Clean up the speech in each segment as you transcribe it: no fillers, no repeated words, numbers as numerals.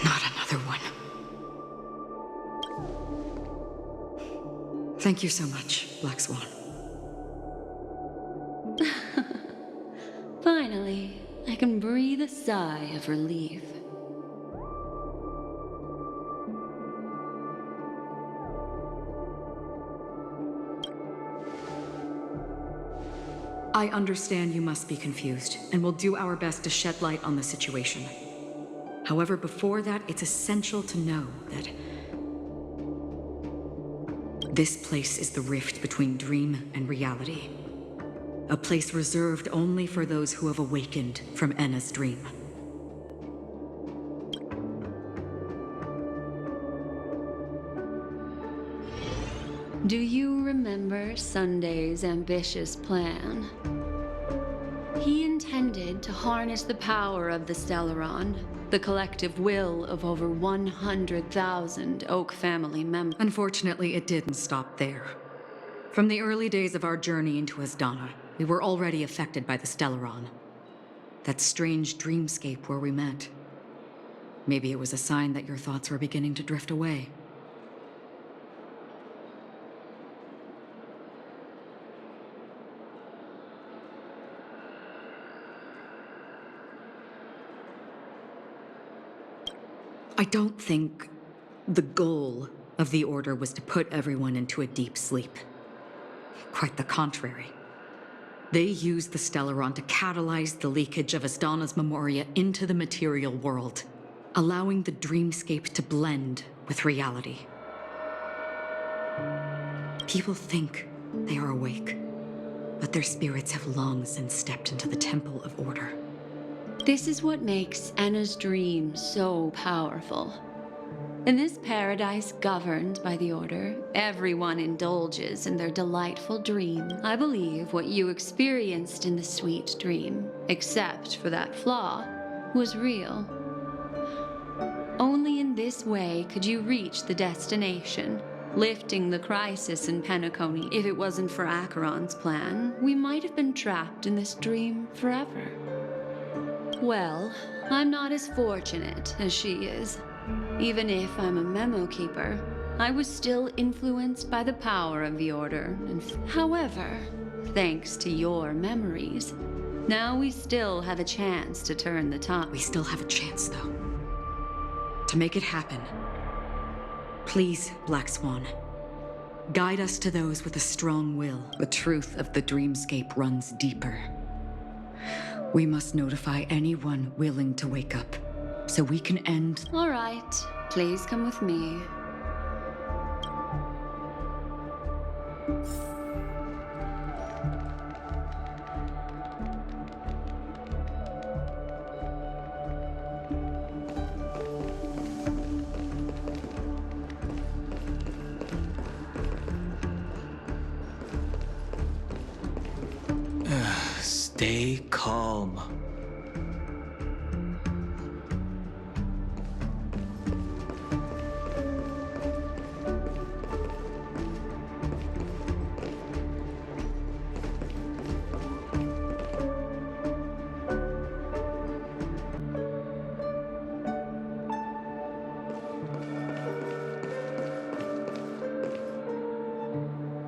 Not another one. Thank you so much, Black Swan. Finally, I can breathe a sigh of relief. I understand you must be confused, and will do our best to shed light on the situation. However, before that, it's essential to know that this place is the rift between dream and reality. A place reserved only for those who have awakened from Enna's dream. Do you remember Sunday's ambitious plan? He intended to harness the power of the Stellaron, the collective will of over 100,000 Oak family members. Unfortunately, it didn't stop there. From the early days of our journey into Asdana, we were already affected by the Stellaron. That strange dreamscape where we met. Maybe it was a sign that your thoughts were beginning to drift away. I don't think the goal of the Order was to put everyone into a deep sleep. Quite the contrary. They used the Stellaron to catalyze the leakage of Asdana's memoria into the material world, allowing the dreamscape to blend with reality. People think they are awake, but their spirits have long since stepped into the Temple of Order. This is what makes Enna's dream so powerful. In this paradise governed by the Order, everyone indulges in their delightful dream. I believe what you experienced in the sweet dream, except for that flaw, was real. Only in this way could you reach the destination, lifting the crisis in Penacony. If it wasn't for Acheron's plan, we might have been trapped in this dream forever. Well, I'm not as fortunate as she is. Even if I'm a memo keeper, I was still influenced by the power of the Order. However, thanks to your memories, now we still have a chance to turn the tide. We still have a chance, though. To make it happen, please, Black Swan, guide us to those with a strong will. The truth of the dreamscape runs deeper. We must notify anyone willing to wake up, so we can end... All right, please come with me. Stay calm.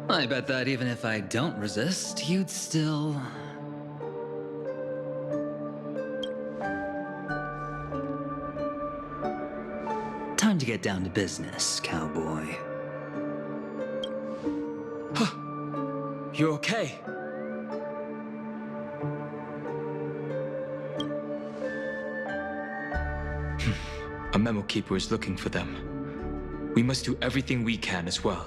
I bet that even if I don't resist, you'd still... Time to get down to business, cowboy. Huh. You okay? A memo keeper is looking for them. We must do everything we can as well.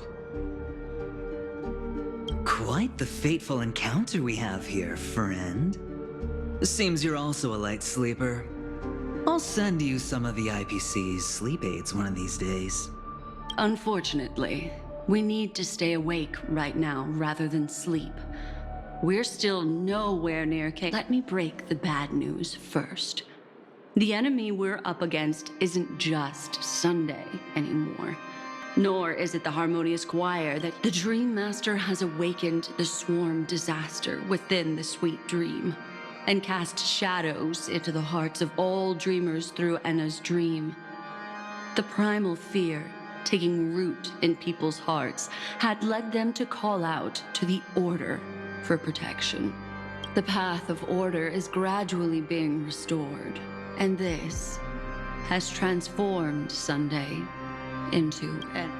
Quite the fateful encounter we have here, friend. Seems you're also a light sleeper. I'll send you some of the IPC's sleep aids one of these days. Unfortunately, we need to stay awake right now rather than sleep. we're still nowhere near Let me break the bad news first. The enemy we're up against isn't just Sunday anymore. Nor is it the harmonious choir that the Dream Master has awakened the swarm disaster within the sweet dream and cast shadows into the hearts of all dreamers through Enna's dream. The primal fear taking root in people's hearts had led them to call out to the Order for protection. The path of order is gradually being restored, and this has transformed Sunday into an...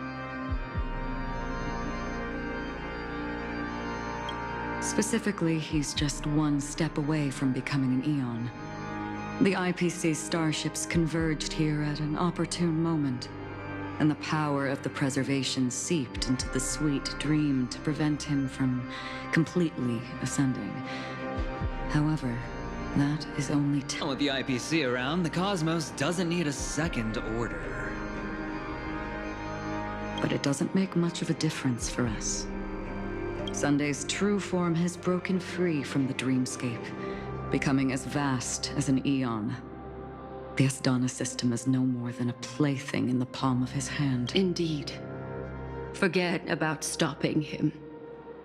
Specifically, he's just one step away from becoming an Eon. The IPC starships converged here at an opportune moment, and the power of the preservation seeped into the sweet dream to prevent him from completely ascending. However, that is only With the IPC around, the cosmos doesn't need a second order. But it doesn't make much of a difference for us. Sunday's true form has broken free from the dreamscape, becoming as vast as an Eon. The Asdana system is no more than a plaything in the palm of his hand. Indeed. Forget about stopping him.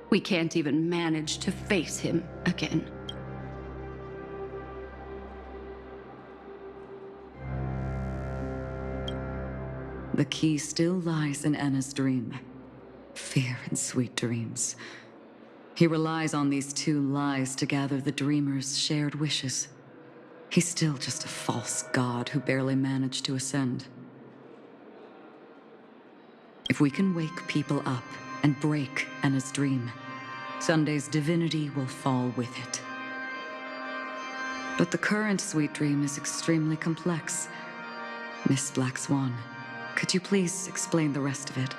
We can't even manage to face him again. The key still lies in Enna's dream. Fear and sweet dreams. He relies on these two lies to gather the dreamers' shared wishes. He's still just a false god who barely managed to ascend. If we can wake people up and break Enna's dream, Sunday's divinity will fall with it. But the current sweet dream is extremely complex. Miss Black Swan, could you please explain the rest of it?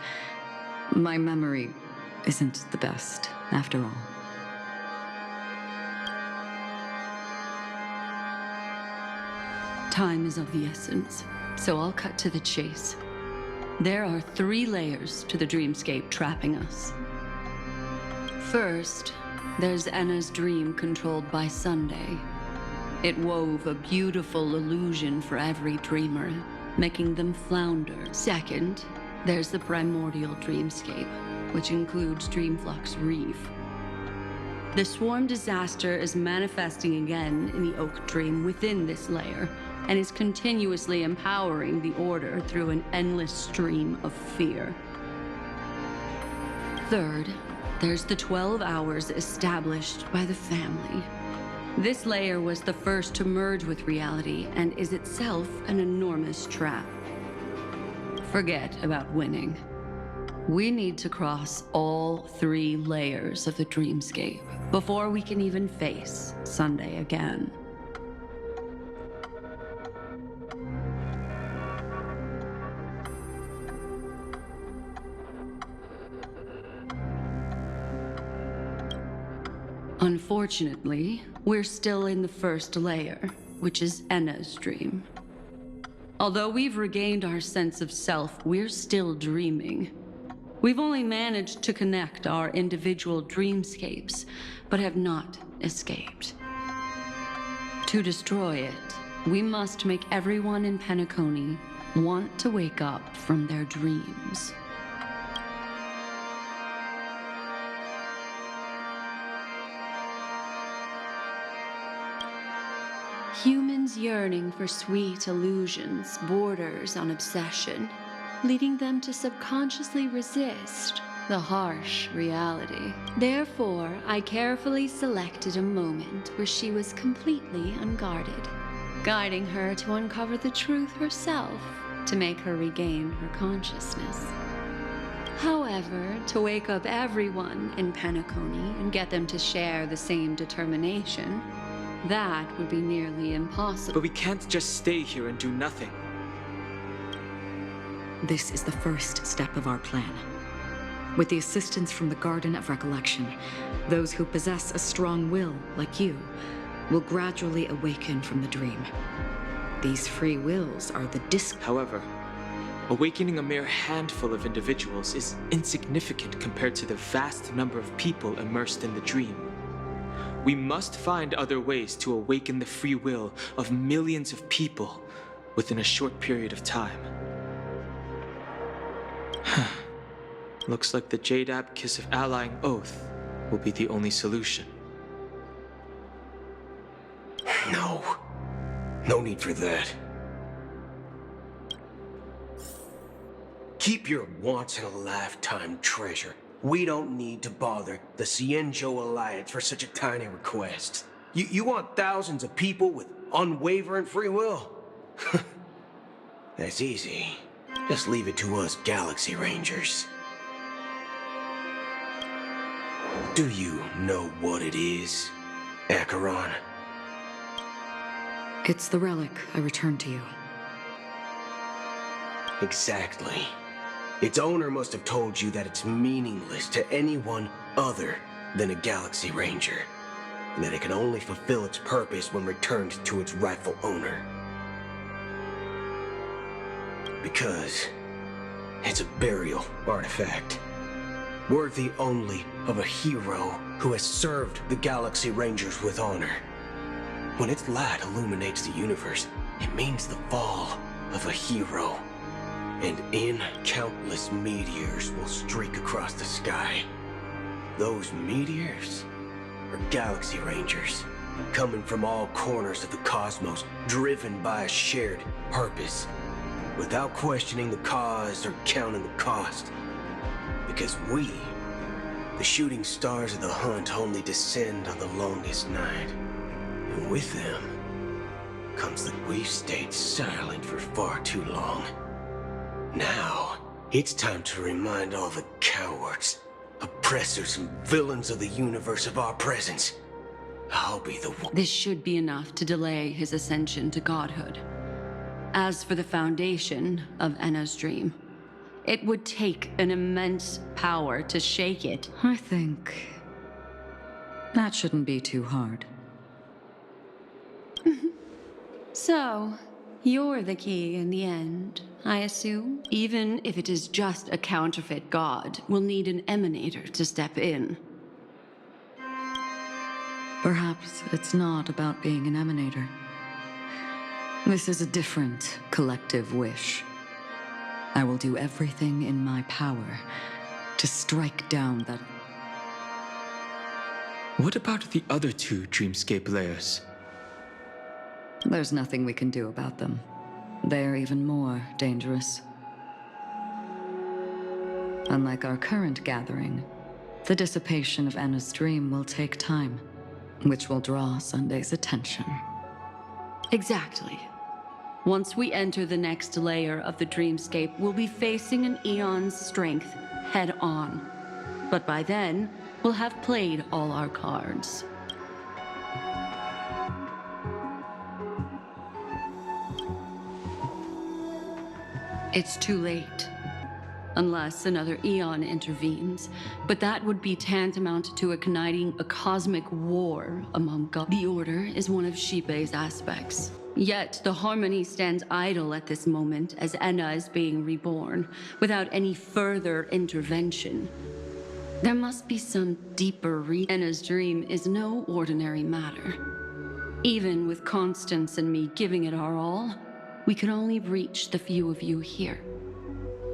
My memory isn't the best, after all. Time is of the essence, so I'll cut to the chase. There are 3 layers to the dreamscape trapping us. First, there's Enna's dream controlled by Sunday. It wove a beautiful illusion for every dreamer, making them flounder. Second, there's the primordial dreamscape, which includes Dreamflux Reef. The swarm disaster is manifesting again in the Oak Dream within this layer, and is continuously empowering the Order through an endless stream of fear. Third, there's the 12 hours established by the family. This layer was the first to merge with reality and is itself an enormous trap. Forget about winning. We need to cross all 3 layers of the dreamscape before we can even face Sunday again. Unfortunately, we're still in the first layer, which is Enna's dream. Although we've regained our sense of self, we're still dreaming. We've only managed to connect our individual dreamscapes, but have not escaped. To destroy it, we must make everyone in Penacony want to wake up from their dreams. Humans yearning for sweet illusions borders on obsession, leading them to subconsciously resist the harsh reality. Therefore, I carefully selected a moment where she was completely unguarded, guiding her to uncover the truth herself to make her regain her consciousness. However, to wake up everyone in Penacony and get them to share the same determination, that would be nearly impossible. But we can't just stay here and do nothing. This is the first step of our plan. With the assistance from the Garden of Recollection, those who possess a strong will, like you, will gradually awaken from the dream. These free wills are the However, awakening a mere handful of individuals is insignificant compared to the vast number of people immersed in the dream. We must find other ways to awaken the free will of millions of people within a short period of time. Looks like the Jade Kiss of Allying Oath will be the only solution. No. No need for that. Keep your once-in-a-lifetime treasure. We don't need to bother the Cienjo Alliance for such a tiny request. You want thousands of people with unwavering free will? That's easy. Just leave it to us Galaxy Rangers. Do you know what it is, Acheron? It's the relic I returned to you. Exactly. Its owner must have told you that it's meaningless to anyone other than a Galaxy Ranger, and that it can only fulfill its purpose when returned to its rightful owner. Because it's a burial artifact, worthy only of a hero who has served the Galaxy Rangers with honor. When its light illuminates the universe, it means the fall of a hero. And countless meteors will streak across the sky. Those meteors are Galaxy Rangers, coming from all corners of the cosmos, driven by a shared purpose, without questioning the cause or counting the cost. Because we, the shooting stars of the hunt, only descend on the longest night. And with them comes that we've stayed silent for far too long. Now, it's time to remind all the cowards, oppressors, and villains of the universe of our presence. I'll be the one. This should be enough to delay his ascension to godhood. As for the foundation of Enna's dream, it would take an immense power to shake it. I think that shouldn't be too hard. So, you're the key in the end, I assume? Even if it is just a counterfeit god, we'll need an emanator to step in. Perhaps it's not about being an emanator. This is a different collective wish. I will do everything in my power to strike down that... What about the other two dreamscape layers? There's nothing we can do about them. They're even more dangerous. Unlike our current gathering, the dissipation of Anna's dream will take time, which will draw Sunday's attention. Exactly. Once we enter the next layer of the dreamscape, we'll be facing an eon's strength head on. But by then, we'll have played all our cards. It's too late. Unless another eon intervenes. But that would be tantamount to igniting a cosmic war among gods. The Order is one of Shibei's aspects. Yet the Harmony stands idle at this moment as Enna is being reborn, without any further intervention. There must be some deeper reason. Enna's dream is no ordinary matter. Even with Constance and me giving it our all, we can only reach the few of you here.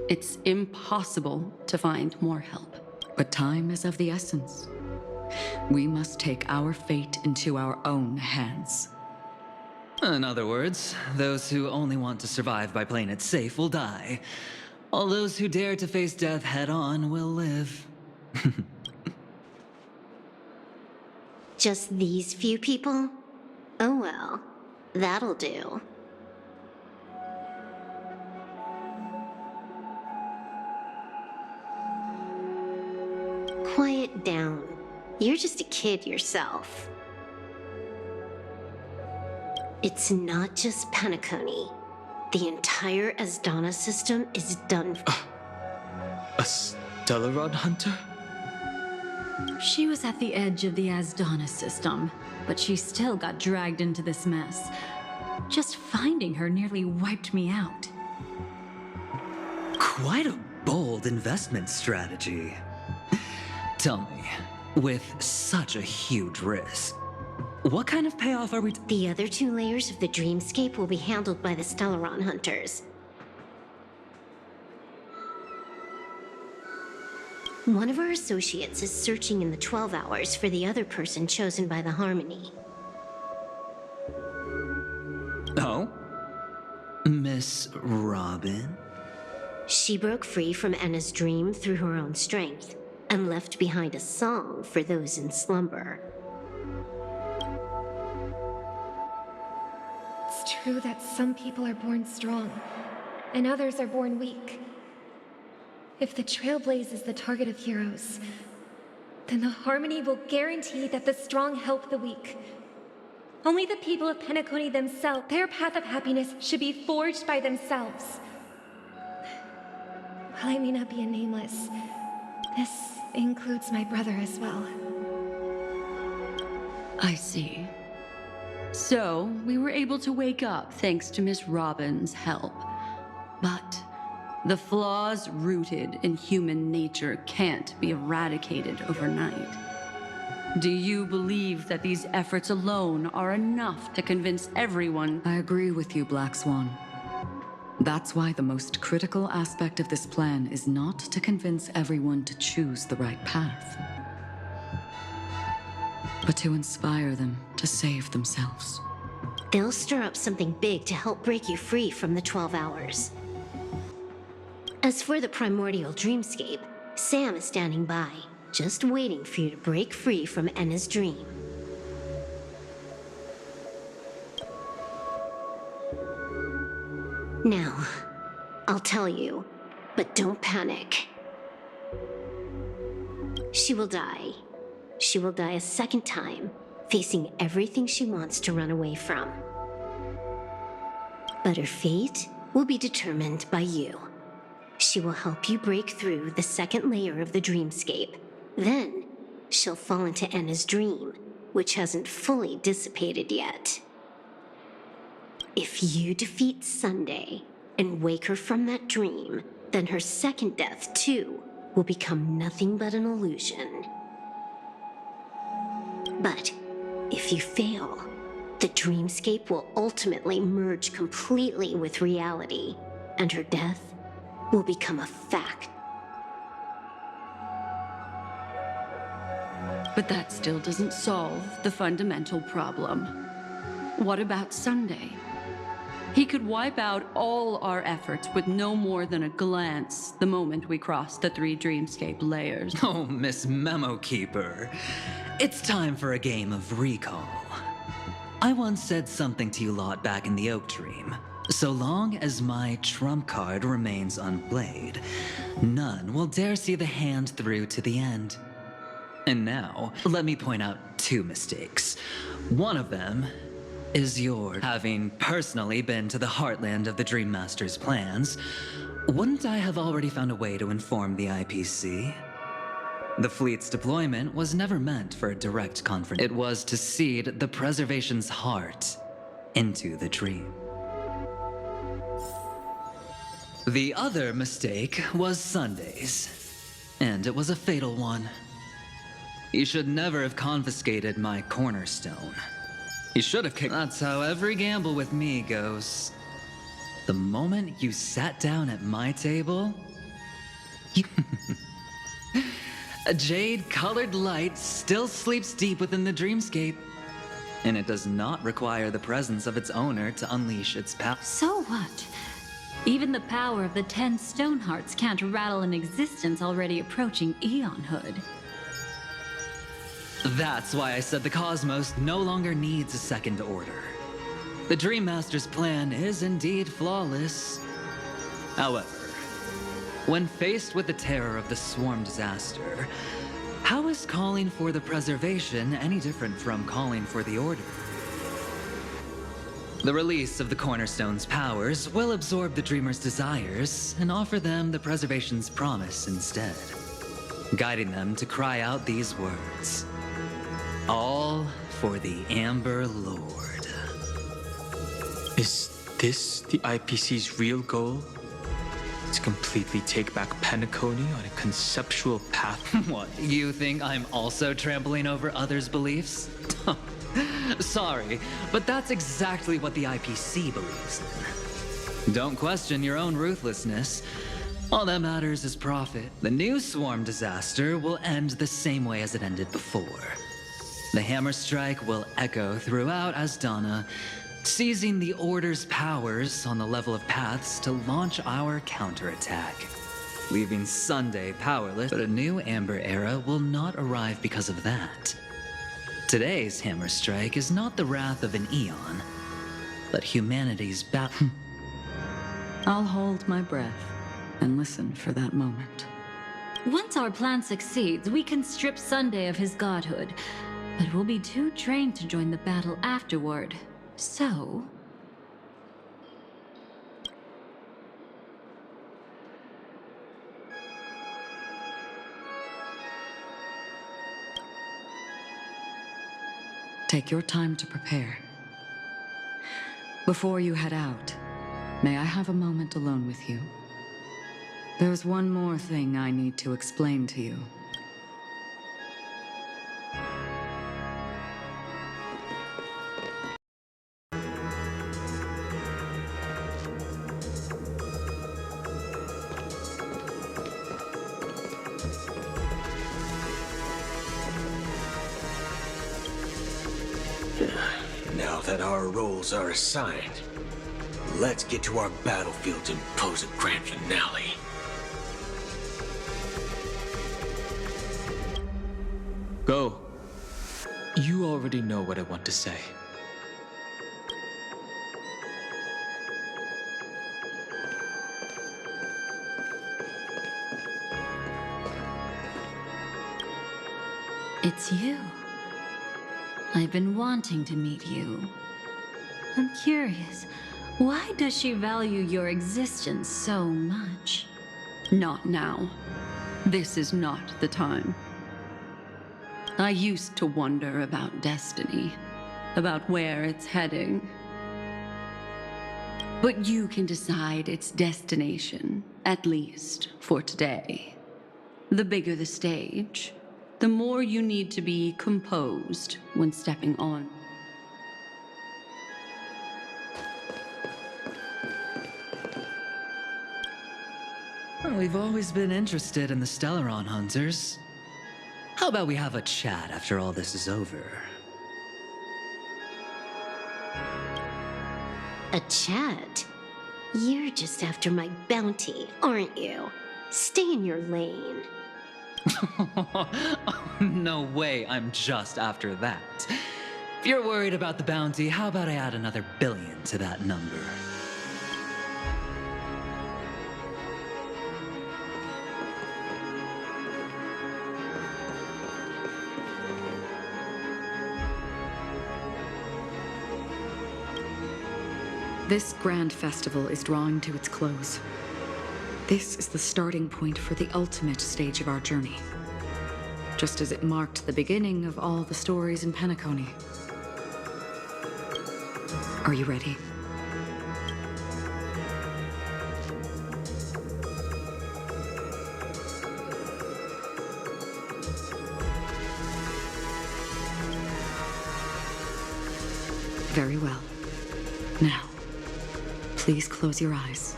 It's impossible to find more help. But time is of the essence. We must take our fate into our own hands. In other words, those who only want to survive by playing it safe will die. All those who dare to face death head-on will live. Just these few people? Oh well, that'll do. Quiet down. You're just a kid yourself. It's not just Penacony. The entire Asdana system is done. A Stellaron hunter? She was at the edge of the Asdana system, but she still got dragged into this mess. Just finding her nearly wiped me out. Quite a bold investment strategy. Tell me, with such a huge risk. What kind of payoff are we The other 2 layers of the dreamscape will be handled by the Stellaron hunters. One of our associates is searching in the 12 hours for the other person chosen by the Harmony. Oh? Miss Robin? She broke free from Enna's dream through her own strength, and left behind a song for those in slumber. It's true that some people are born strong, and others are born weak. If the Trailblaze is the target of heroes, then the Harmony will guarantee that the strong help the weak. Only the people of Penacony themselves, their path of happiness should be forged by themselves. While I may not be a nameless, this includes my brother as well. I see. So, we were able to wake up thanks to Miss Robin's help. But the flaws rooted in human nature can't be eradicated overnight. Do you believe that these efforts alone are enough to convince everyone? I agree with you, Black Swan. That's why the most critical aspect of this plan is not to convince everyone to choose the right path, but to inspire them to save themselves. They'll stir up something big to help break you free from the 12 hours. As for the primordial dreamscape, Sam is standing by, just waiting for you to break free from Enna's dream. Now, I'll tell you, but don't panic. She will die. She will die a second time, facing everything she wants to run away from. But her fate will be determined by you. She will help you break through the second layer of the dreamscape. Then, she'll fall into Enna's dream, which hasn't fully dissipated yet. If you defeat Sunday and wake her from that dream, then her second death, too, will become nothing but an illusion. But if you fail, the dreamscape will ultimately merge completely with reality, and her death will become a fact. But that still doesn't solve the fundamental problem. What about Sunday? He could wipe out all our efforts with no more than a glance the moment we cross the 3 dreamscape layers. Oh, Miss Memo Keeper. It's time for a game of recall. I once said something to you lot back in the Oak Dream. So long as my trump card remains unplayed, none will dare see the hand through to the end. And now, let me point out 2 mistakes. One of them is yours. Having personally been to the heartland of the Dream Master's plans, wouldn't I have already found a way to inform the IPC? The fleet's deployment was never meant for a direct confrontation. It was to seed the preservation's heart into the dream. The other mistake was Sundays, and it was a fatal one. You should never have confiscated my cornerstone. You should have kicked. That's how every gamble with me goes. The moment you sat down at my table, a jade-colored light still sleeps deep within the dreamscape, and it does not require the presence of its owner to unleash its power. So what? Even the power of the 10 Stonehearts can't rattle an existence already approaching eonhood. That's why I said the cosmos no longer needs a second order. The Dream Master's plan is indeed flawless. However, when faced with the terror of the swarm disaster, how is calling for the preservation any different from calling for the order? The release of the Cornerstone's powers will absorb the Dreamer's desires and offer them the preservation's promise instead, guiding them to cry out these words. All for the Amber Lord. Is this the IPC's real goal? To completely take back Penacony on a conceptual path. What, you think I'm also trampling over others' beliefs? Sorry, but that's exactly what the IPC believes in. Don't question your own ruthlessness. All that matters is profit. The new swarm disaster will end the same way as it ended before. The hammer strike will echo throughout Asdana, seizing the Order's powers on the level of paths to launch our counterattack, leaving Sunday powerless. But a new Amber Era will not arrive because of that. Today's hammer strike is not the wrath of an eon, but humanity's battle. I'll hold my breath and listen for that moment. Once our plan succeeds, we can strip Sunday of his godhood, but we'll be too drained to join the battle afterward. So... take your time to prepare. Before you head out, may I have a moment alone with you? There's one more thing I need to explain to you. Now that our roles are assigned, let's get to our battlefields and pose a grand finale. Go. You already know what I want to say. It's you. I've been wanting to meet you. I'm curious, why does she value your existence so much? Not now. This is not the time. I used to wonder about destiny, about where it's heading. But you can decide its destination, at least for today. The bigger the stage, the more you need to be composed when stepping on. Well, we've always been interested in the Stellaron Hunters. How about we have a chat after all this is over? A chat? You're just after my bounty, aren't you? Stay in your lane. No way, I'm just after that. If you're worried about the bounty, how about I add another billion to that number? This grand festival is drawing to its close. This is the starting point for the ultimate stage of our journey, just as it marked the beginning of all the stories in Penacony. Are you ready? Very well. Now, please close your eyes.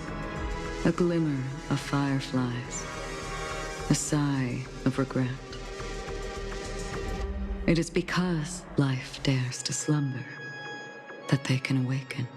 A glimmer of fireflies. A sigh of regret. It is because life dares to slumber that they can awaken.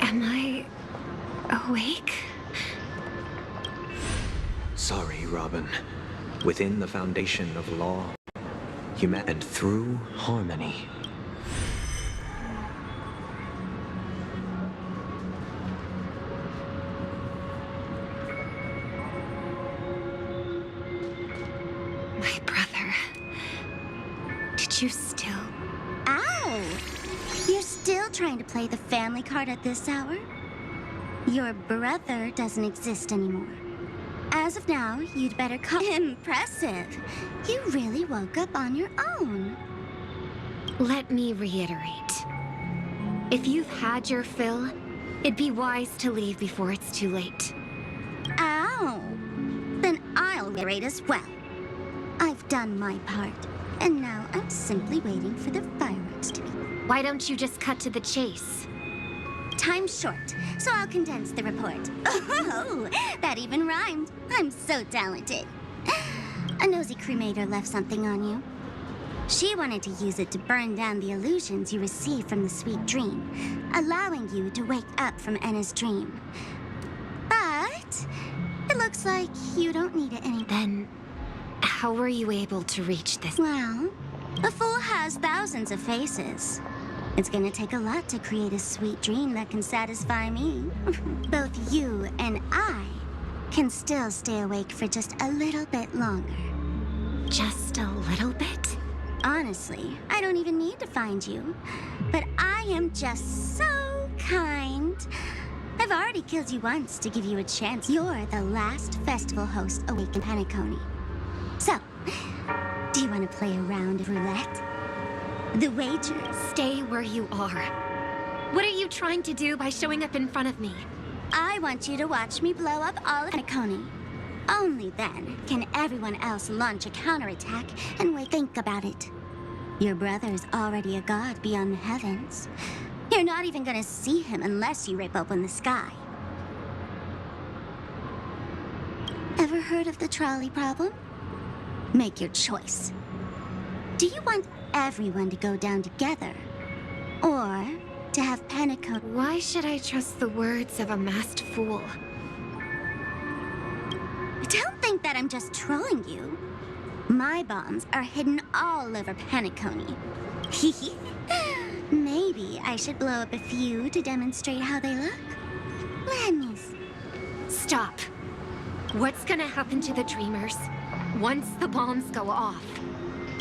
Am I awake? Sorry, Robin. Within the foundation of law, humanity, and through harmony. you still... Ow! You're still trying to play the family card at this hour? Your brother doesn't exist anymore. As of now, you'd better call... Impressive! You really woke up on your own. Let me reiterate. If you've had your fill, it'd be wise to leave before it's too late. Ow! Then I'll reiterate as well. I've done my part, and now I'm simply waiting for the fireworks to be... Why don't you just cut to the chase? Time's short, so I'll condense the report. Oh, that even rhymed. I'm so talented. A nosy cremator left something on you. She wanted to use it to burn down the illusions you received from the sweet dream, allowing you to wake up from Enna's dream. But it looks like you don't need it any... Then, how were you able to reach this? Well, a fool has thousands of faces. It's gonna take a lot to create a sweet dream that can satisfy me. Both you and I can still stay awake for just a little bit longer. Just a little bit? Honestly, I don't even need to find you. But I am just so kind. I've already killed you once to give you a chance. You're the last festival host awake in Penacony. So, do you want to play a round of roulette? The wager... Stay where you are. What are you trying to do by showing up in front of me? I want you to watch me blow up all of Penacony. Only then can everyone else launch a counterattack and think about it. Your brother is already a god beyond the heavens. You're not even gonna see him unless you rip open the sky. Ever heard of the trolley problem? Make your choice. Do you want everyone to go down together? Or to have Penacony? Why should I trust the words of a masked fool? Don't think that I'm just trolling you. My bombs are hidden all over Penacony. Maybe I should blow up a few to demonstrate how they look. Let me see. Stop. What's gonna happen to the dreamers once the bombs go off?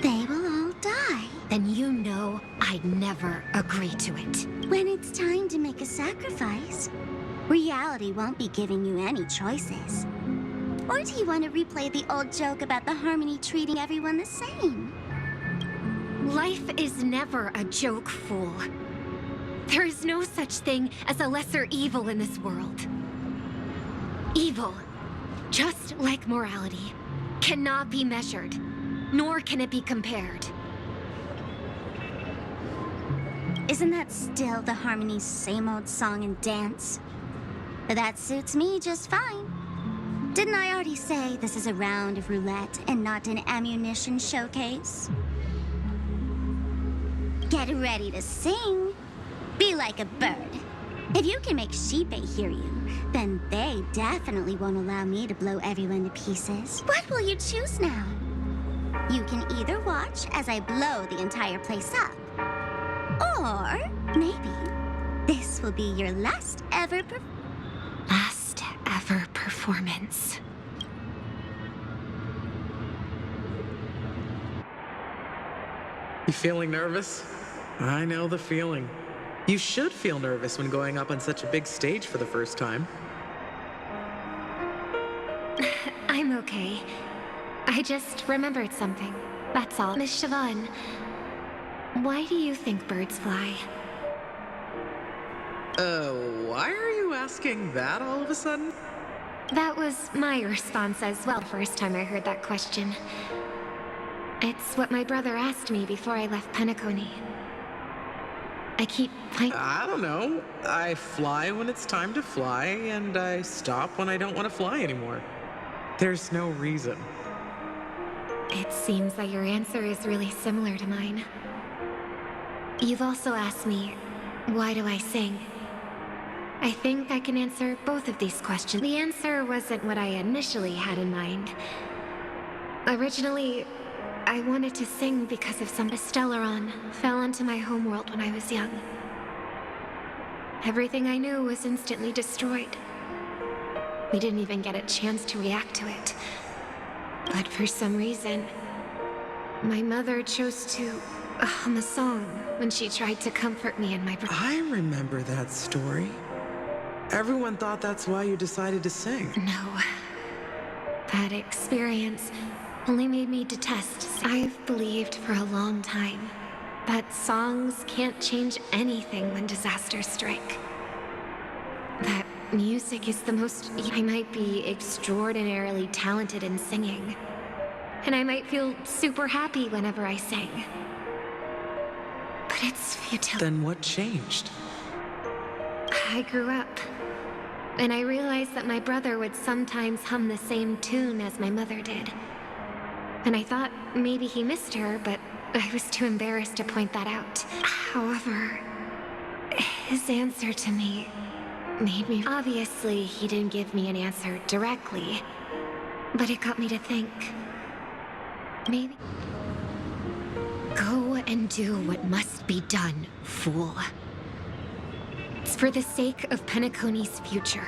They will all die. Then you know I'd never agree to it. When it's time to make a sacrifice, reality won't be giving you any choices. Or do you want to replay the old joke about the Harmony treating everyone the same? Life is never a joke, fool. There is no such thing as a lesser evil in this world. Evil, just like morality, cannot be measured, nor can it be compared. Isn't that still the Harmony's same old song and dance? But that suits me just fine. Didn't I already say this is a round of roulette and not an ammunition showcase? Get ready to sing. Be like a bird. If you can make Sheepei hear you, then they definitely won't allow me to blow everyone to pieces. What will you choose now? You can either watch as I blow the entire place up, or maybe this will be your last ever performance. You feeling nervous? I know the feeling. You should feel nervous when going up on such a big stage for the first time. I'm okay. I just remembered something. That's all. Miss Siobhan, why do you think birds fly? Why are you asking that all of a sudden? That was my response as well the first time I heard that question. It's what my brother asked me before I left Penacony. I don't know. I fly when it's time to fly, and I stop when I don't want to fly anymore. There's no reason. It seems that your answer is really similar to mine. You've also asked me, why do I sing? I think I can answer both of these questions. The answer wasn't what I initially had in mind. Originally, I wanted to sing because of some Stellaron fell into my homeworld when I was young. Everything I knew was instantly destroyed. We didn't even get a chance to react to it. But for some reason, my mother chose to hum a song when she tried to comfort me and my brother. I remember that story. Everyone thought that's why you decided to sing. No. That experience only made me detest. I've believed for a long time that songs can't change anything when disasters strike. That music is the most... I might be extraordinarily talented in singing, and I might feel super happy whenever I sing. But it's futile. Then what changed? I grew up, and I realized that my brother would sometimes hum the same tune as my mother did. And I thought maybe he missed her, but I was too embarrassed to point that out. However, his answer to me made me... Obviously, he didn't give me an answer directly, but it got me to think. Maybe... Go and do what must be done, fool. It's for the sake of Penacony's future.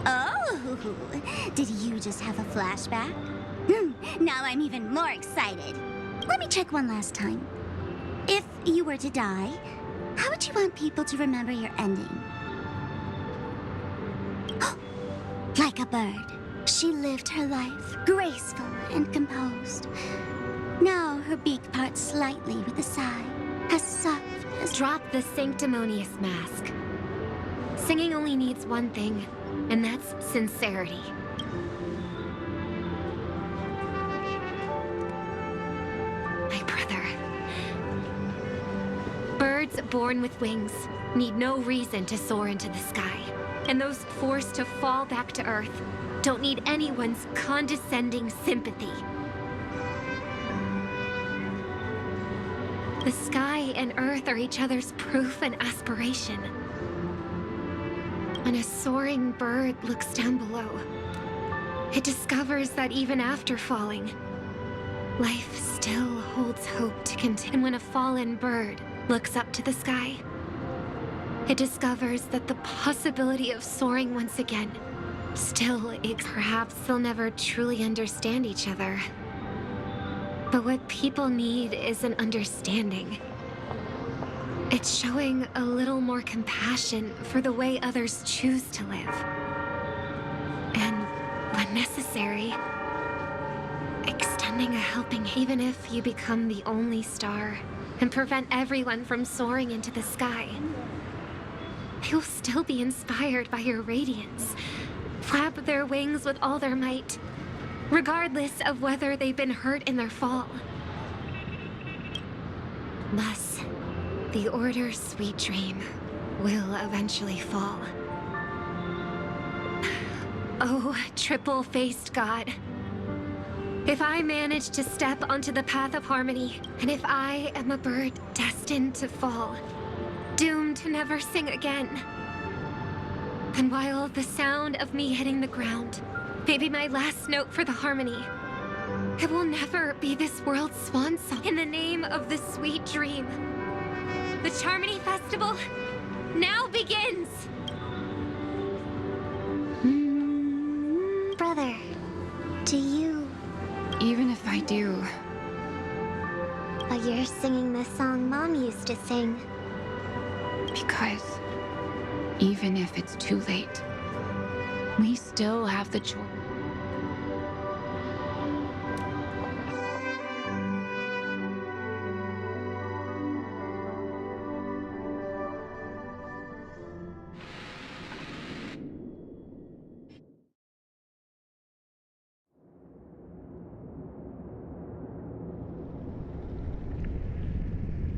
Oh, did you just have a flashback? Now I'm even more excited. Let me check one last time. If you were to die, how would you want people to remember your ending? Like a bird, she lived her life, graceful and composed. Now her beak parts slightly with a sigh, as soft as... Drop the sanctimonious mask. Singing only needs one thing, and that's sincerity. My brother. Birds born with wings need no reason to soar into the sky. And those forced to fall back to Earth don't need anyone's condescending sympathy. The sky and Earth are each other's proof and aspiration. When a soaring bird looks down below, it discovers that even after falling, life still holds hope to continue. And when a fallen bird looks up to the sky, it discovers that the possibility of soaring once again still exists. Perhaps they'll never truly understand each other. But what people need is an understanding. It's showing a little more compassion for the way others choose to live. And when necessary, extending a helping hand. Even if you become the only star and prevent everyone from soaring into the sky, they will still be inspired by your radiance, flap their wings with all their might, regardless of whether they've been hurt in their fall. Thus, the Order's sweet dream will eventually fall. Oh, triple-faced God. If I manage to step onto the path of harmony, and if I am a bird destined to fall, doomed to never sing again, then while the sound of me hitting the ground may be my last note for the harmony, it will never be this world's swan song. In the name of the sweet dream, the Charmony Festival now begins! Brother, do you... Even if I do... But you're singing the song Mom used to sing. Because even if it's too late, we still have the choice.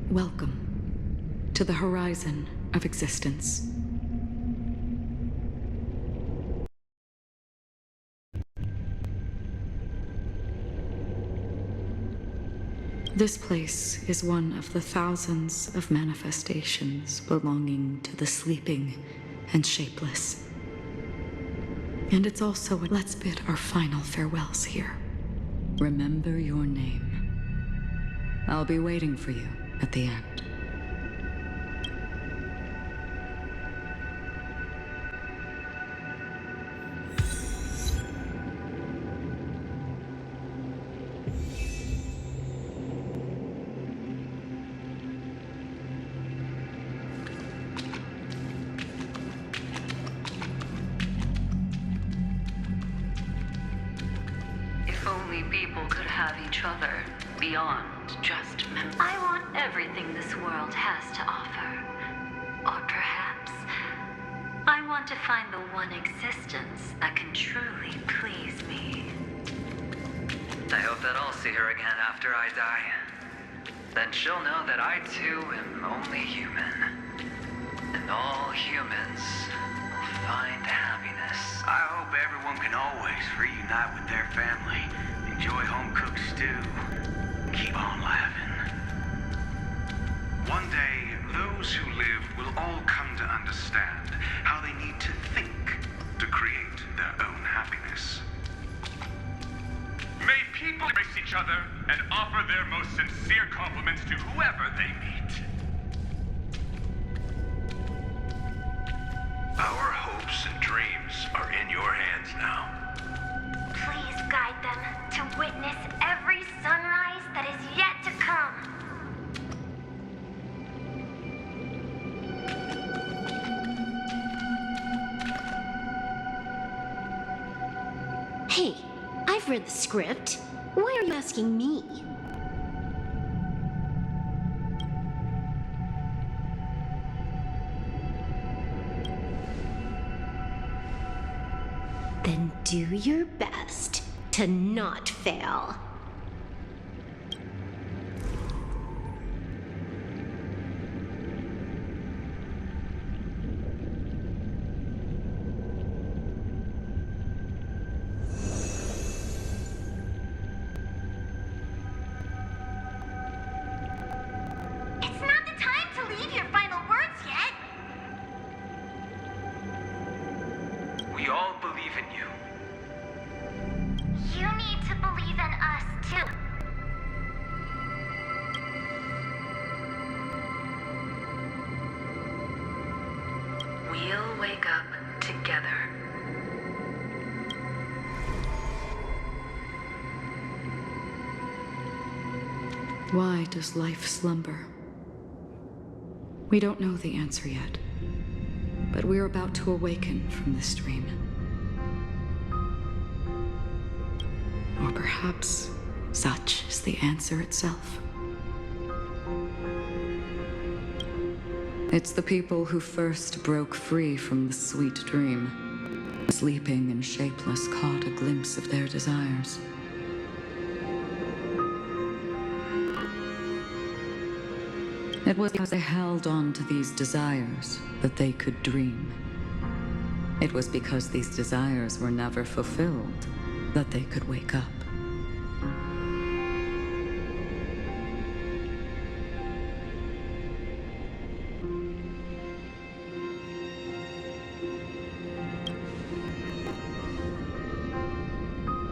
Welcome to the horizon of existence. This place is one of the thousands of manifestations belonging to the sleeping and shapeless. And it's also let's bid our final farewells here. Remember your name. I'll be waiting for you at the end. If only people could have each other beyond just memory. I want everything this world has to offer. Or perhaps I want to find the one existence that can truly please me. I hope that I'll see her again after I die. Then she'll know that I too am only human. And all humans will find happiness. I hope everyone can always reunite with their family, enjoy home-cooked stew, keep on laughing. One day, those who live will all come to understand how they need to think to create their own happiness. May people embrace each other and offer their most sincere compliments to whoever they meet. Our hopes and dreams are in your hands now. Please guide them to witness every sunrise that is yet to come. Hey, I've read the script. Why are you asking me? Then do your best to not fail. It's not the time to leave your final words yet. We all believe in you. You need to believe in us, too. We'll wake up together. Why does life slumber? We don't know the answer yet, but we're about to awaken from this dream. Or perhaps such is the answer itself. It's the people who first broke free from the sweet dream, sleeping and shapeless, caught a glimpse of their desires. It was because they held on to these desires that they could dream. It was because these desires were never fulfilled that they could wake up.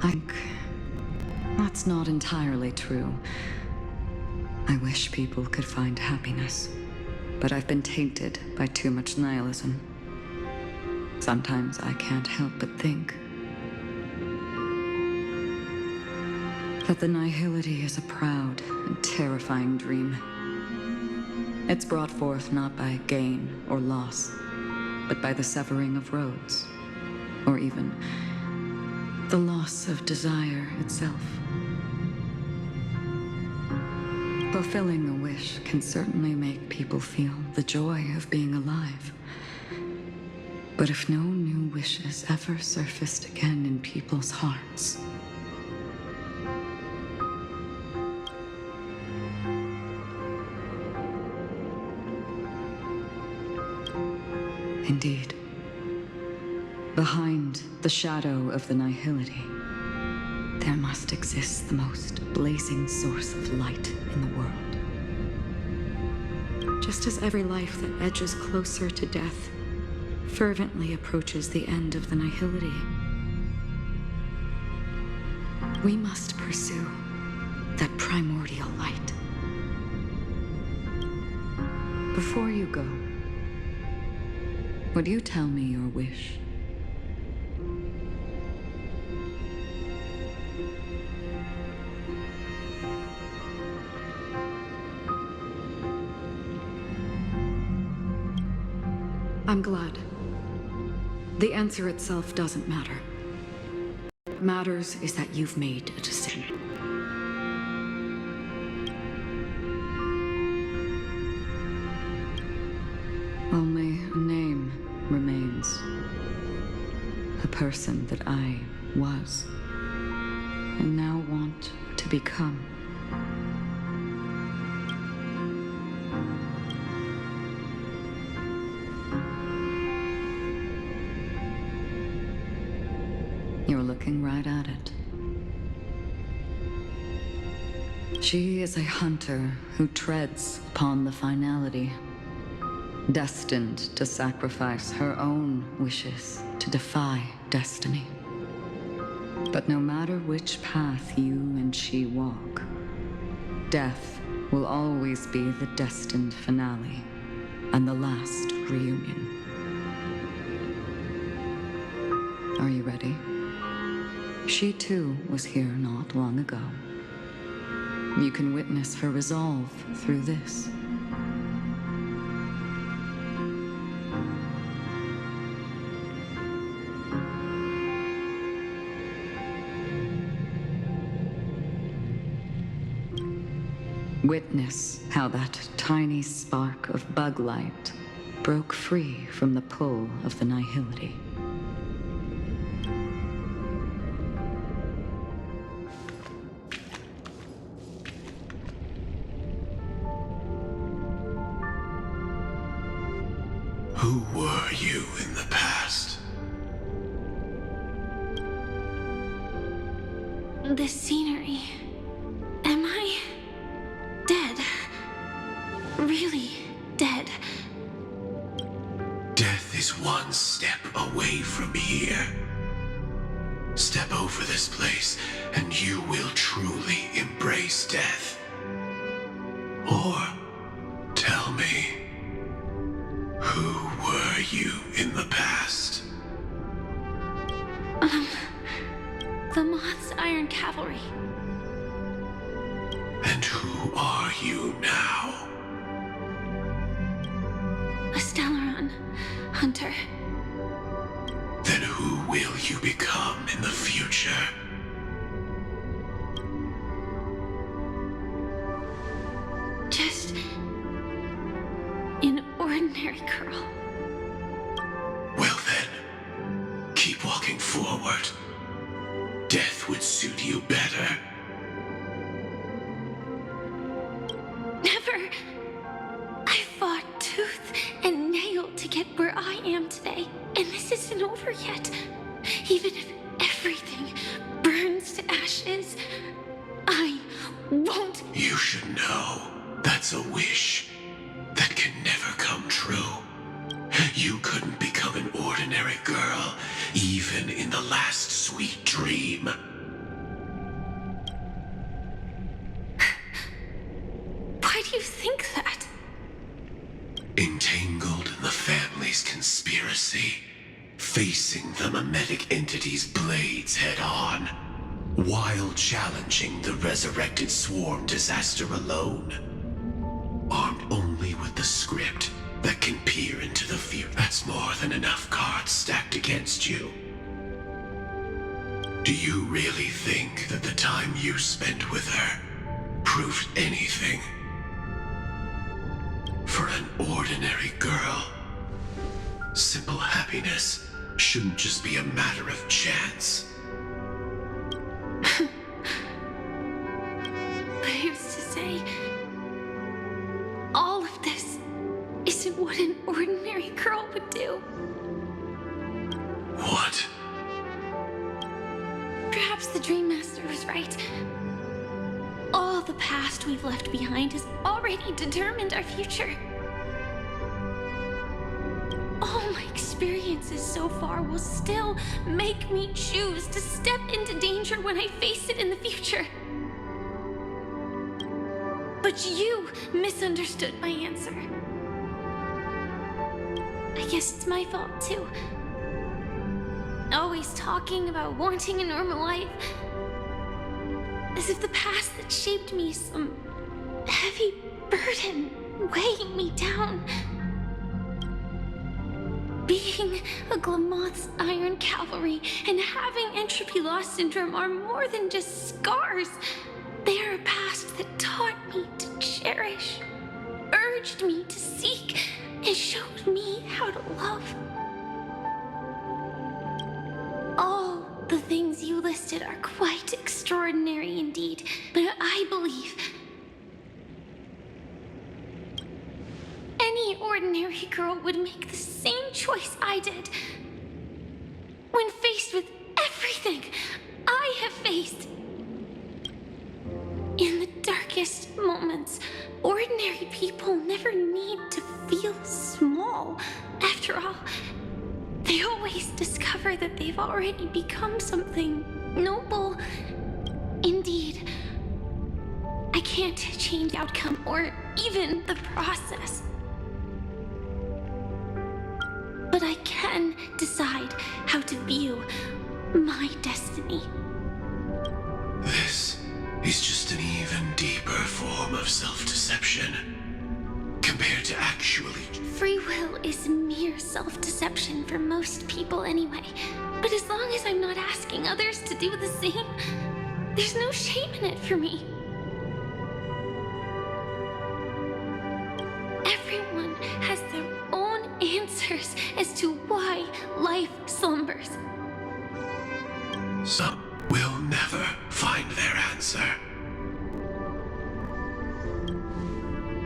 I think that's not entirely true. I wish people could find happiness, but I've been tainted by too much nihilism. Sometimes I can't help but think that the nihility is a proud and terrifying dream. It's brought forth not by gain or loss, but by the severing of roads, or even the loss of desire itself. Fulfilling a wish can certainly make people feel the joy of being alive. But if no new wishes ever surfaced again in people's hearts, indeed, behind the shadow of the nihility, there must exist the most blazing source of light in the world. Just as every life that edges closer to death fervently approaches the end of the nihility, we must pursue that primordial light. Before you go, would you tell me your wish? I'm glad. The answer itself doesn't matter. What matters is that you've made a decision. Only a name remains. The person that I was, and now want to become. You're looking right at it. She is a hunter who treads upon the finality, destined to sacrifice her own wishes to defy destiny. But no matter which path you and she walk, death will always be the destined finale and the last reunion. Are you ready? She too was here not long ago. You can witness her resolve through this. Witness how that tiny spark of bug light broke free from the pull of the nihility. Who were you in the past? The scenery. Am I dead? Really dead? Death is one step away from here. Step over this place, and you will truly embrace death. Or, tell me, who were you in the past? The Moth's Iron Cavalry. And who are you now? A Stellaron hunter. Then who will you become in the future? Just an ordinary girl. Well then, keep walking forward. Death would suit you better. Never. I fought tooth and nail to get where I am today, and this isn't over yet. Even if everything burns to ashes, I won't. You should know that's a wish that can never come true. You couldn't become an ordinary girl, even in the last sweet dream. Why do you think that? Entangled in the family's conspiracy, facing the mimetic entity's blades head-on, while challenging the resurrected swarm disaster alone. Armed only with the script that can peer into the future. That's more than enough cards stacked against you. Do you really think that the time you spent with her proved anything? For an ordinary girl, simple happiness shouldn't just be a matter of chance. But I used to say, all of this isn't what an ordinary girl would do. What? Perhaps the Dream Master was right. All the past we've left behind has already determined our future. All my experiences so far will still make me choose to step into danger when I face it in the future. But you misunderstood my answer. I guess it's my fault too. Always talking about wanting a normal life. As if the past that shaped me is some heavy burden weighing me down. being a Glamoth's Iron Cavalry and having entropy loss syndrome are more than just scars. They are a past that taught me to cherish, urged me to seek, and showed me how to love. All the things you listed are quite extraordinary indeed, but I believe any ordinary girl would make the same choice I did. When faced with everything I have faced. In the darkest moments, ordinary people never need to feel small. After all, they always discover that they've already become something noble. Indeed, I can't change the outcome or even the process. But I can decide how to view my destiny. This is just an even deeper form of self-deception. Compared to actually... Free will is mere self-deception for most people anyway. But as long as I'm not asking others to do the same, there's no shame in it for me. Everyone has their own answers as to why life slumbers. Some will never find their answer.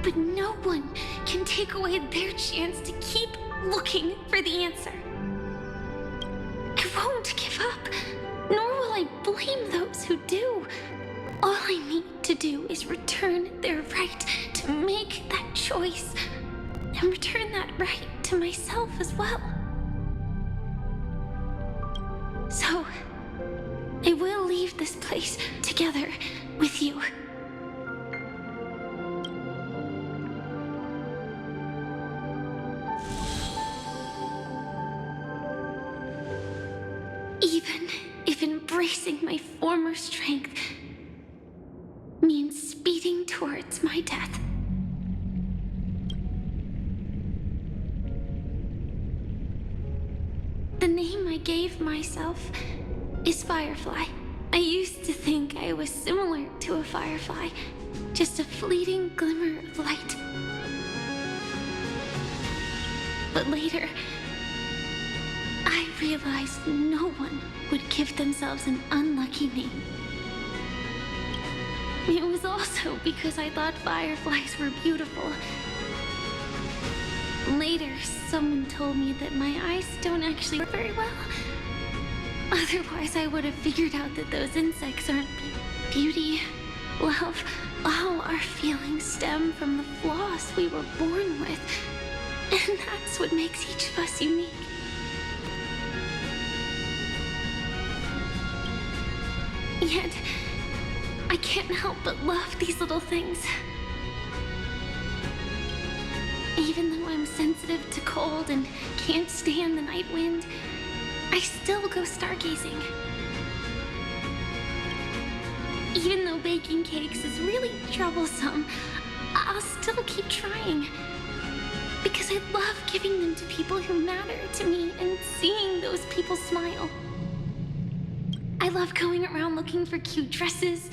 But no one can take away their chance to keep looking for the answer. I won't give up, nor will I blame those who do. All I need to do is return their right to make that choice, and return that right to myself as well. So, I will leave this place together with you. Even if embracing my former strength means speeding towards my death. The name I gave myself is Firefly. I used to think I was similar to a firefly, just a fleeting glimmer of light. But later, I realized no one would give themselves an unlucky name. It was also because I thought fireflies were beautiful. Later, someone told me that my eyes don't actually work very well. Otherwise, I would have figured out that those insects aren't beauty, love. All our feelings stem from the flaws we were born with. And that's what makes each of us unique. Yet, I can't help but love these little things. Even though I'm sensitive to cold and can't stand the night wind, I still go stargazing. Even though baking cakes is really troublesome, I'll still keep trying. Because I love giving them to people who matter to me and seeing those people smile. I love going around looking for cute dresses,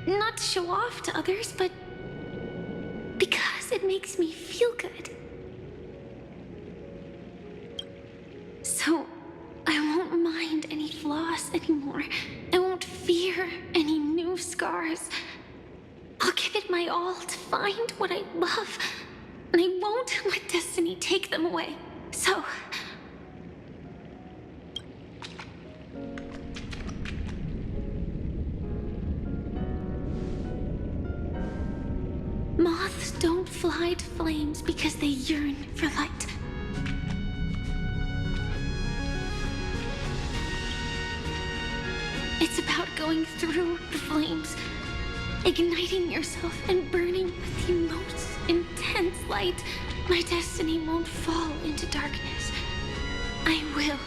not to show off to others, but because it makes me feel good. So, I won't mind any flaws anymore. I won't fear any new scars. I'll give it my all to find what I love, and I won't let destiny take them away. So, moths don't fly to flames because they yearn for light. It's about going through the flames, igniting yourself and burning with the most intense light. My destiny won't fall into darkness. I will.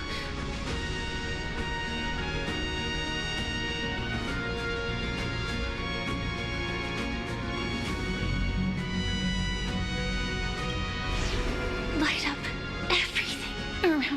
Light up everything around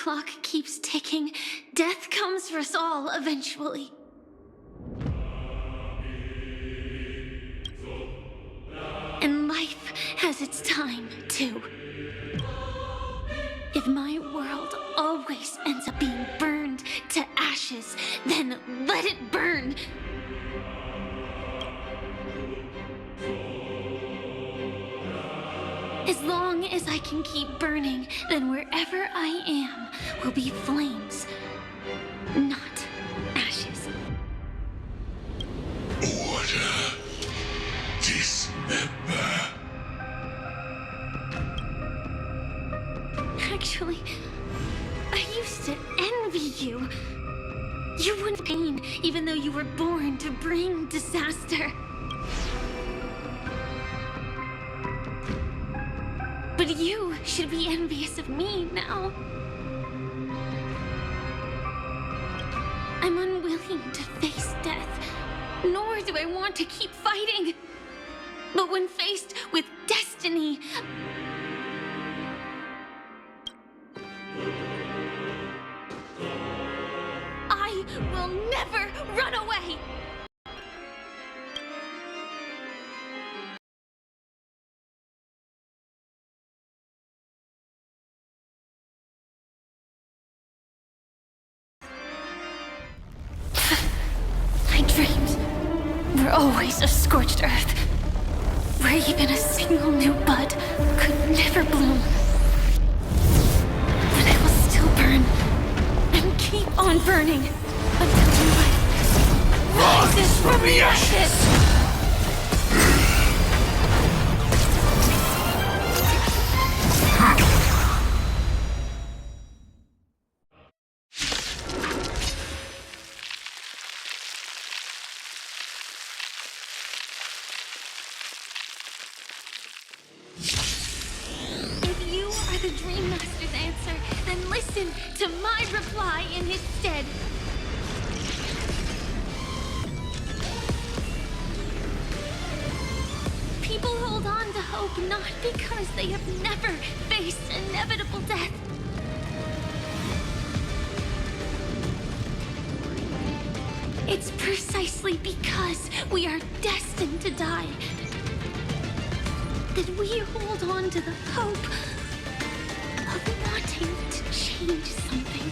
clock keeps ticking, death comes for us all eventually. And life has its time, too. If my world always ends up being burned to ashes, then let it burn! As long as I can keep burning, then wherever I am will be flames, not ashes. Order. Dismember. Actually, I used to envy you. You wouldn't pain, even though you were born to bring disaster. But you should be envious of me now. I'm unwilling to face death, nor do I want to keep fighting. But when faced with destiny, I will never run away! I dreamed we're always a scorched earth, where even a single new bud could never bloom. But I will still burn and keep on burning until new life rises from the ashes! If you are the Dream Master's answer, then listen to my reply in his stead. People hold on to hope not because they have never faced inevitable death. It's precisely because we are destined to die that we hold on to the hope of wanting to change something.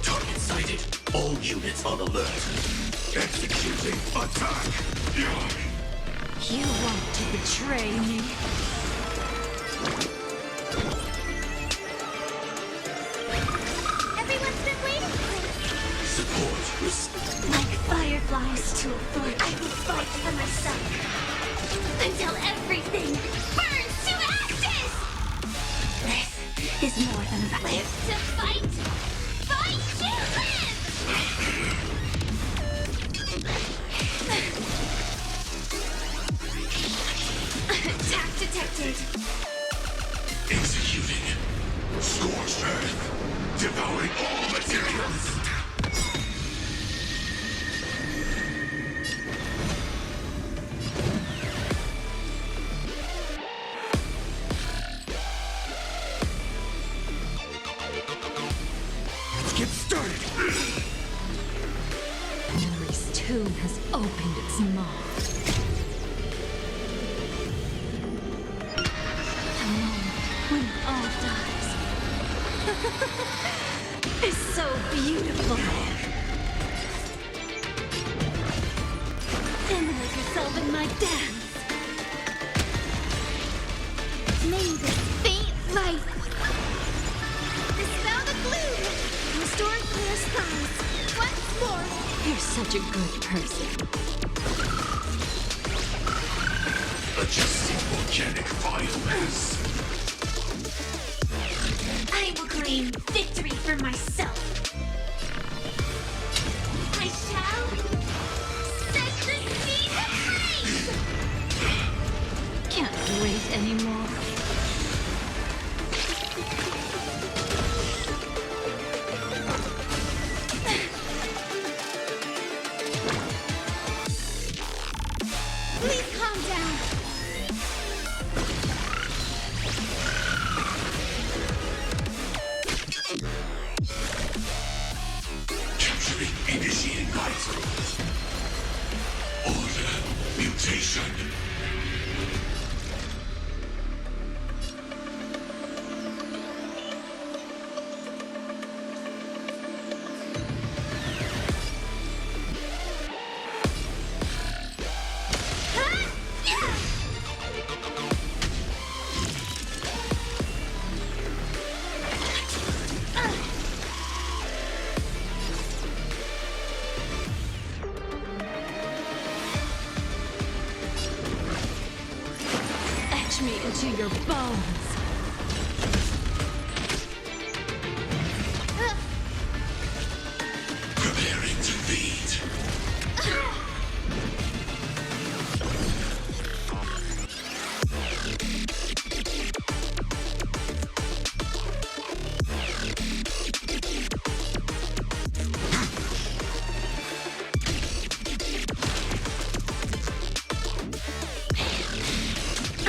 Target sighted. All units on alert. Executing attack. You want to betray me? Everyone's been waiting for it. Support. Like fireflies to a flame, I will fight for myself until everything burns to ashes! This is more than about live to fight! Fight to live! Attack detected! Executing. Scorched earth. Devouring all materials. Let's get started. Memory's tomb has opened its maw. The moment when all dies is so beautiful. Emulate yourself in my dance. May this faint light dispel the gloom, restore clear skies. Once more, You're such a good person. Adjusting organic biomass. I will claim victory for myself. I shall set the seed ablaze! Can't wait anymore. your bones. Preparing to feed.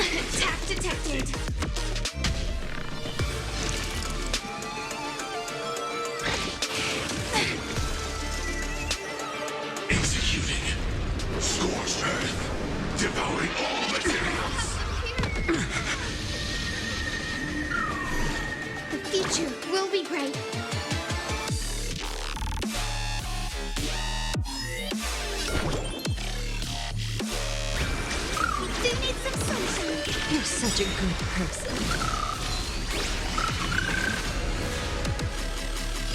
Attack detected. Executing. Scorched earth. Devouring all materials. The future will be bright. We do need some sunshine. You're such a good person.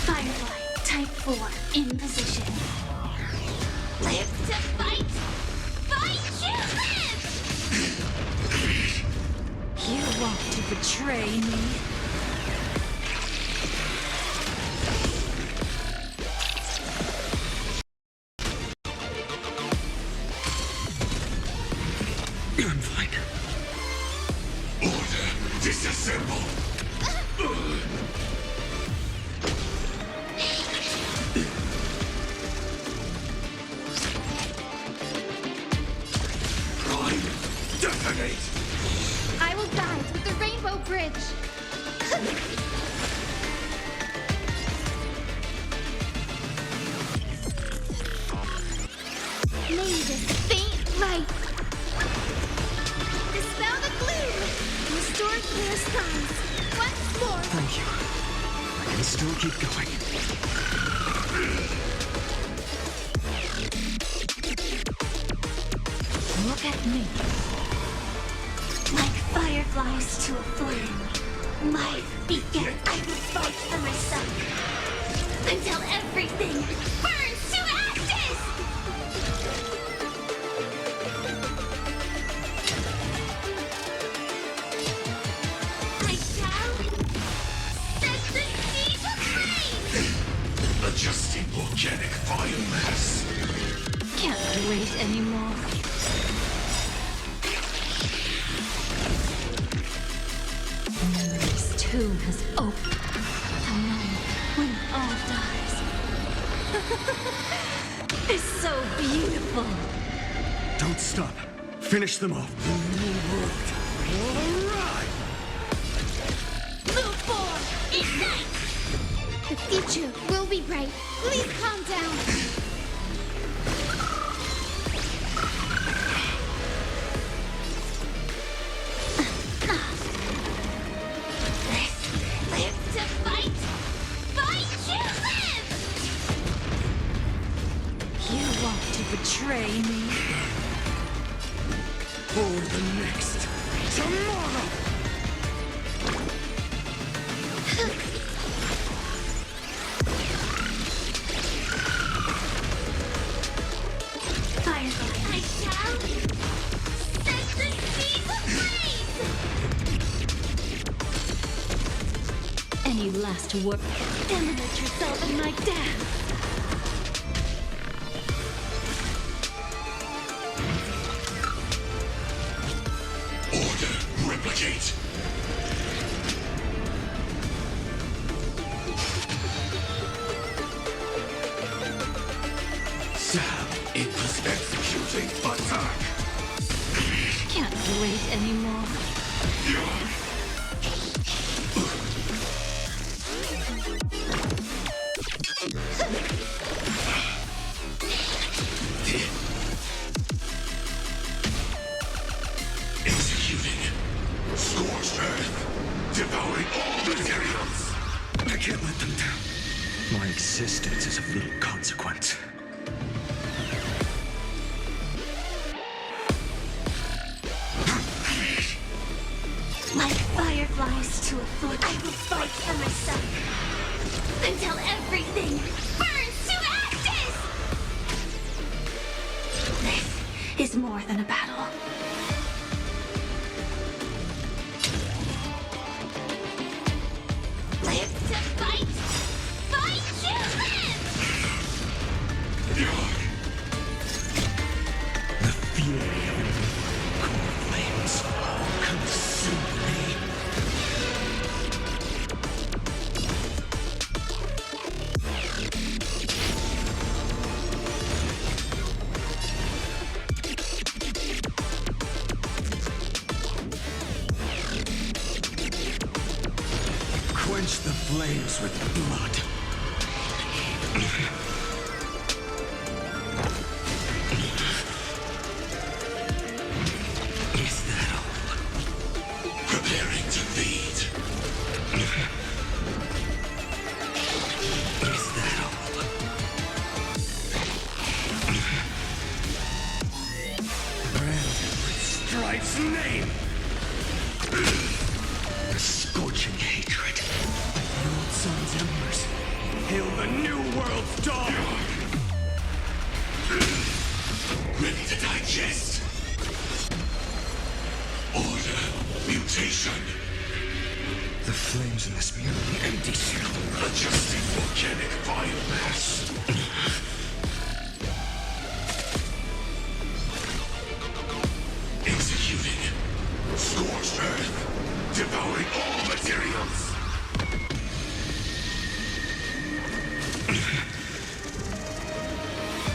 Firefly, type 4, in position. Live to fight! Fight you live! You want to betray me? I'm fine. Order. Disassemble. Prime. Detonate. I will guide with the Rainbow Bridge. May this faint light dispel the gloom, restore clear skies. Once more. Thank you. I can still keep going. Look at me. Like fireflies to a flame, life begins. I will fight for myself until everything burns to ashes. I shall set the seas aflame. Adjusting organic biomass. Can't wait anymore. This tomb has opened. The moment when all dies. It's so beautiful. Don't stop. Finish them off. Move forward. Ignite. The future will be bright. Please calm down. Live to fight. Fight you live. You want to betray me? For the next tomorrow. Firefly, I shall set the seas ablaze. Any last word? Emanate yourself in my dance. Order. Replicate. Sam is executing attack. Can't wait anymore. Executing. Scorched earth. Devouring all materials. I can't let them down. My existence is of little consequence. Like fireflies to a flame, I will fight for myself until everything burns to ashes. This is more than a battle. Quench the flames with blood. Is that all? Preparing to feed. Is that all? Branded with Strife's name. The scorching hatred. The old sun's embers. Hail the new world's dawn! Ready to digest. Order. Mutation. The flames in this merely empty shell. Adjusting organic biomass. Executing. Scorched earth. Devouring all materials.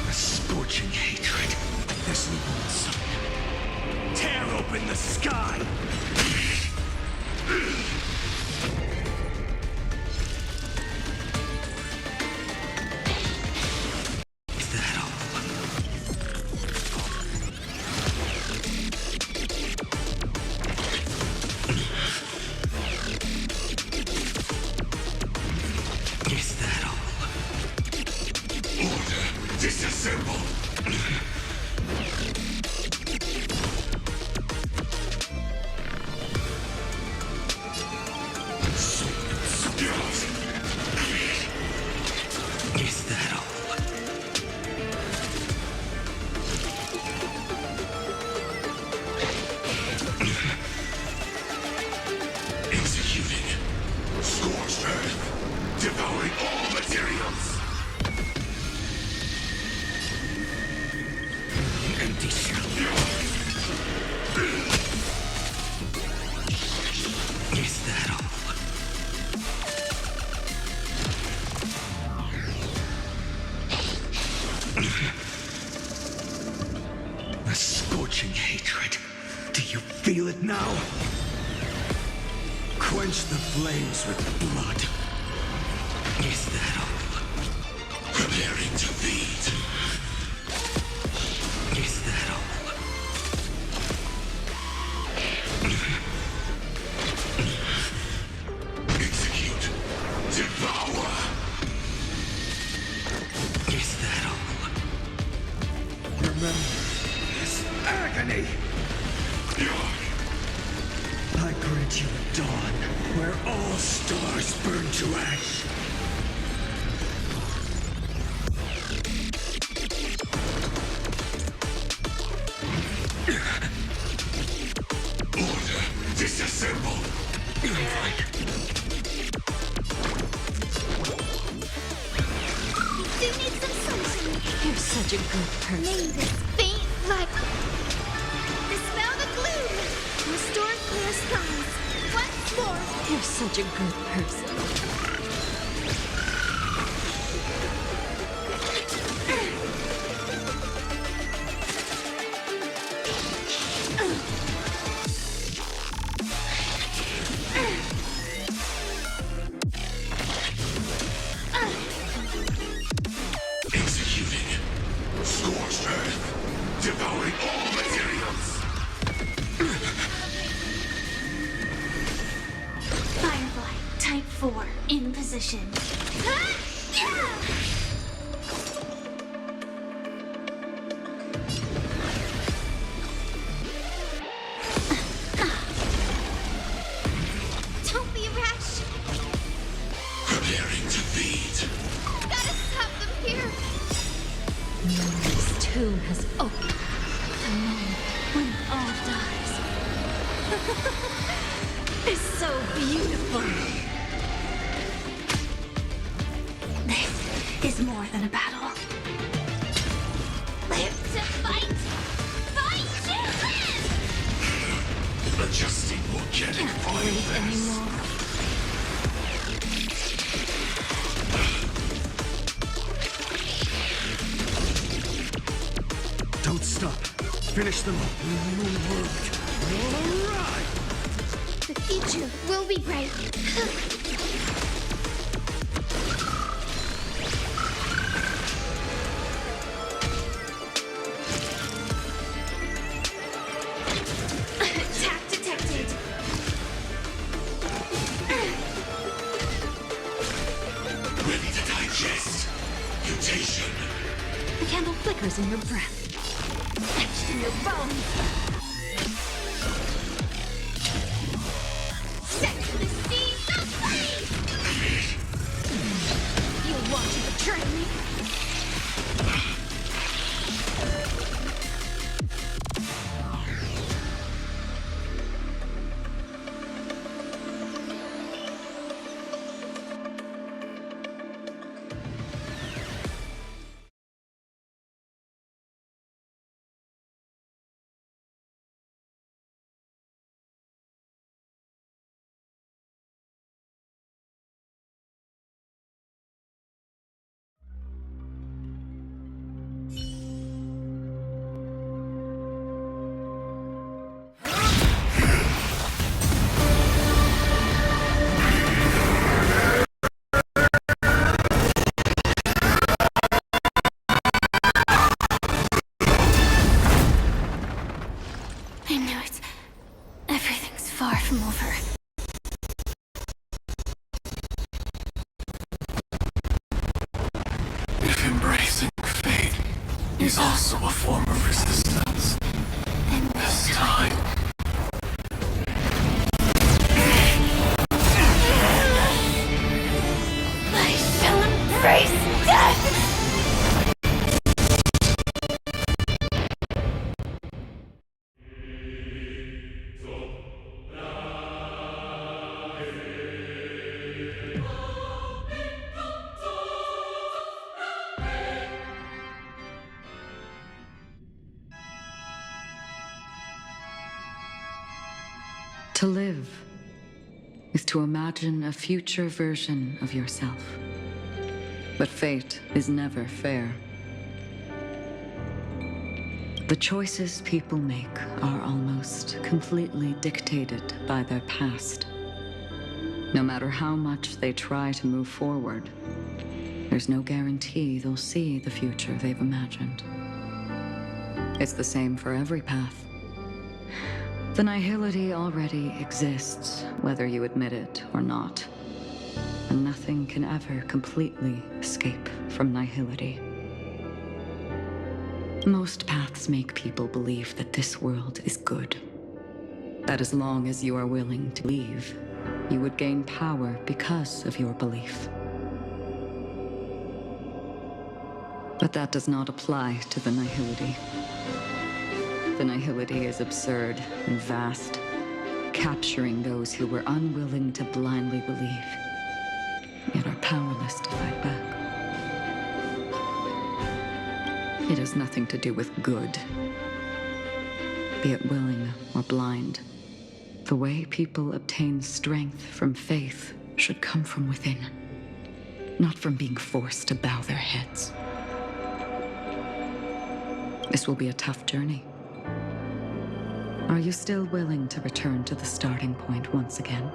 A scorching hatred. This new sun. Tear open the sky. Is that all? Is that all? Order, disassemble. Is that all? Executing. Scorched earth. Devouring all materials. Empty shell. Is that all? A scorching hatred. Do you feel it now? Quench the flames with blood. Is that all? Preparing to feed. Is that all? Execute. Devour. Is that all? Remember this agony. I grant you a dawn where all stars burn to ash. Order, disassemble. I'm fine. Do you need some sunshine? You're such a good person. May this faint light dispel the gloom. Restore clear skies. Once more. You're such a good person. Executing. Scorched earth. Devouring all materials. Firefly, type 4, in position. Don't be rash. Preparing to feed. Gotta stop them here. This tomb has opened. The moment when all dies. It's so beautiful. This is more than a battle. Live to fight! Fight to live! Adjusting organic Can't wait biomass. anymore. Don't stop. Finish them up. New world. All right. The future will be bright. flickers in your breath, etched in your bones. Set to the seas of fate! You want to betray me? I know everything's far from over. If embracing fate is also a form of resistance, this time... I shall embrace death! To live is to imagine a future version of yourself. But fate is never fair. The choices people make are almost completely dictated by their past. No matter how much they try to move forward, there's no guarantee they'll see the future they've imagined. It's the same for every path. The nihility already exists, whether you admit it or not. And nothing can ever completely escape from nihility. Most paths make people believe that this world is good. That as long as you are willing to leave, you would gain power because of your belief. But that does not apply to the nihility. The nihility is absurd and vast, capturing those who were unwilling to blindly believe, yet are powerless to fight back. It has nothing to do with good, be it willing or blind. The way people obtain strength from faith should come from within, not from being forced to bow their heads. This will be a tough journey. Are you still willing to return to the starting point once again?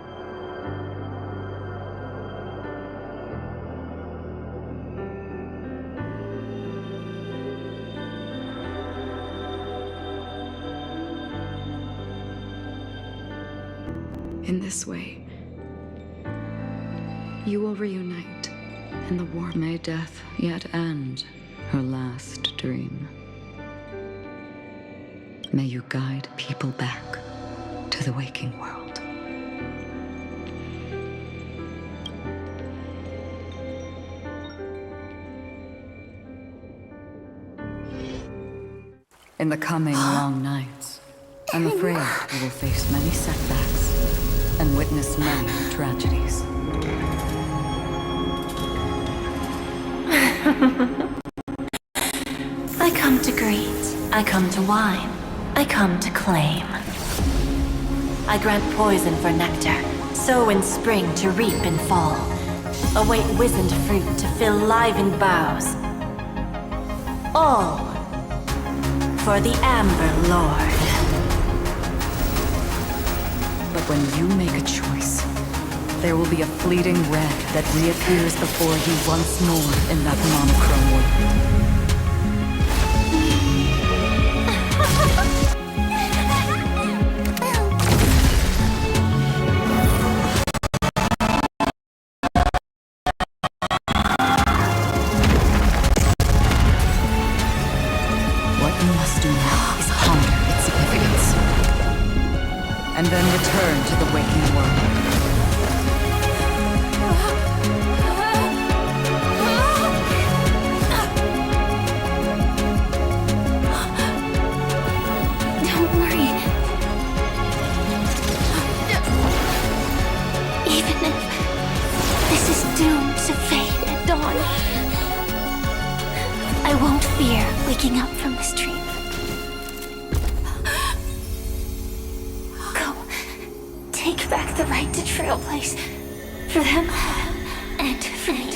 In this way, you will reunite in the war. May death yet end her last dream. May you guide people back to the waking world. In the coming long nights, I'm afraid you will face many setbacks and witness many tragedies. I come to greet, I come to wine, I come to claim. I grant poison for nectar, sow in spring to reap in fall. Await wizened fruit to fill livened boughs. All for the Amber Lord. But when you make a choice, there will be a fleeting red that reappears before you once more in that monochrome world. waking up from this dream. Go. Take back the right to trailblaze. For them and for me.